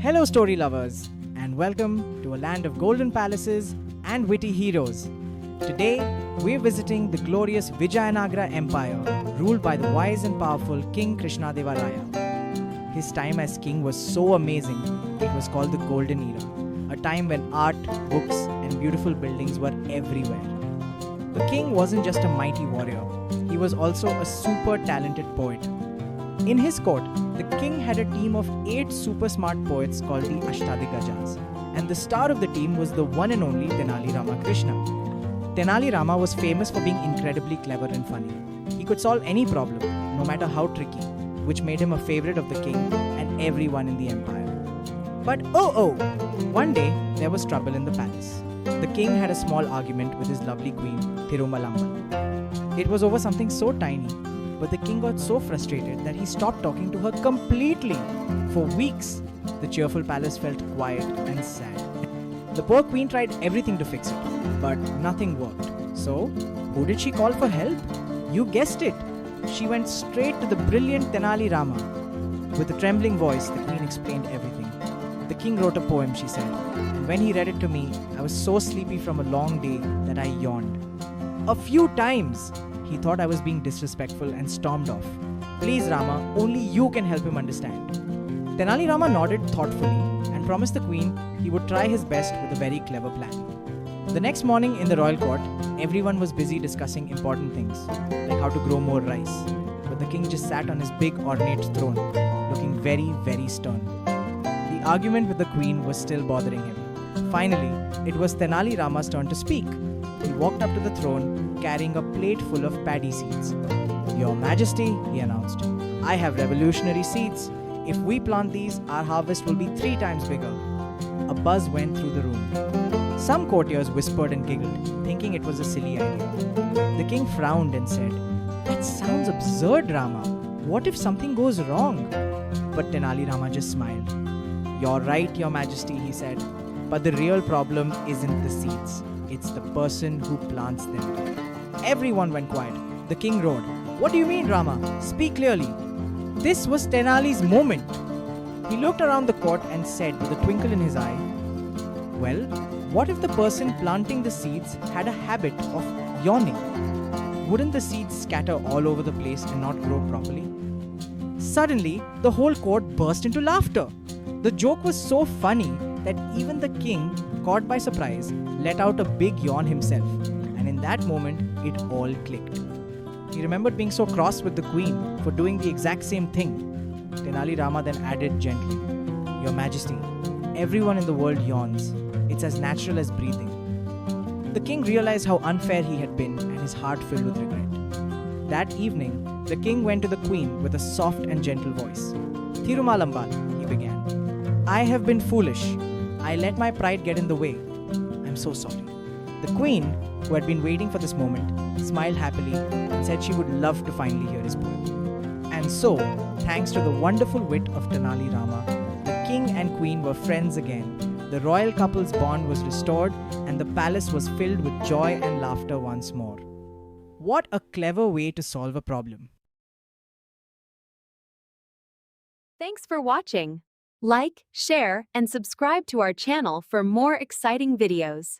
Hello, story lovers, and welcome to a land of golden palaces and witty heroes. Today, we're visiting the glorious Vijayanagara Empire, ruled by the wise and powerful King Krishnadeva Raya. His time as king was so amazing, it was called the Golden Era, a time when art, books, and beautiful buildings were everywhere. The king wasn't just a mighty warrior, he was also a super talented poet. In his court, the king had a team of 8 super smart poets called the Ashtadiggajas, and the star of the team was the one and only Tenali Rama Krishna. Tenali Rama was famous for being incredibly clever and funny. He could solve any problem, no matter how tricky, which made him a favorite of the king and everyone in the empire. But one day there was trouble in the palace. The king had a small argument with his lovely queen, Thirumalamba. It was over something so tiny, but the king got so frustrated that he stopped talking to her completely. For weeks, the cheerful palace felt quiet and sad. The poor queen tried everything to fix it, but nothing worked. So, who did she call for help? You guessed it! She went straight to the brilliant Tenali Rama. With a trembling voice, the queen explained everything. The king wrote a poem, she said, and when he read it to me, I was so sleepy from a long day that I yawned. A few times! He thought I was being disrespectful and stormed off. Please, Rama, only you can help him understand. Tenali Rama nodded thoughtfully and promised the queen he would try his best with a very clever plan. The next morning in the royal court, everyone was busy discussing important things, like how to grow more rice. But the king just sat on his big ornate throne, looking very, very stern. The argument with the queen was still bothering him. Finally, it was Tenali Rama's turn to speak. He walked up to the throne, carrying a plate full of paddy seeds. Your Majesty, he announced, I have revolutionary seeds. If we plant these, our harvest will be 3 times bigger. A buzz went through the room. Some courtiers whispered and giggled, thinking it was a silly idea. The king frowned and said, That sounds absurd, Rama. What if something goes wrong? But Tenali Rama just smiled. You're right, Your Majesty, he said. But the real problem isn't the seeds. It's the person who plants them. Everyone went quiet. The king roared, What do you mean, Rama? Speak clearly. This was Tenali's moment. He looked around the court and said with a twinkle in his eye, Well, what if the person planting the seeds had a habit of yawning? Wouldn't the seeds scatter all over the place and not grow properly? Suddenly, the whole court burst into laughter. The joke was so funny that even the king, caught by surprise, let out a big yawn himself. And in that moment, it all clicked. He remembered being so cross with the queen for doing the exact same thing. Tenali Rama then added gently, Your Majesty, everyone in the world yawns. It's as natural as breathing. The king realized how unfair he had been and his heart filled with regret. That evening, the king went to the queen with a soft and gentle voice. Thirumalamba, he began, I have been foolish. I let my pride get in the way. I'm so sorry. The queen, who had been waiting for this moment, smiled happily and said she would love to finally hear his poem. And so, thanks to the wonderful wit of Tenali Rama, the king and queen were friends again. The royal couple's bond was restored and the palace was filled with joy and laughter once more. What a clever way to solve a problem. Thanks for watching. Like, share, and subscribe to our channel for more exciting videos.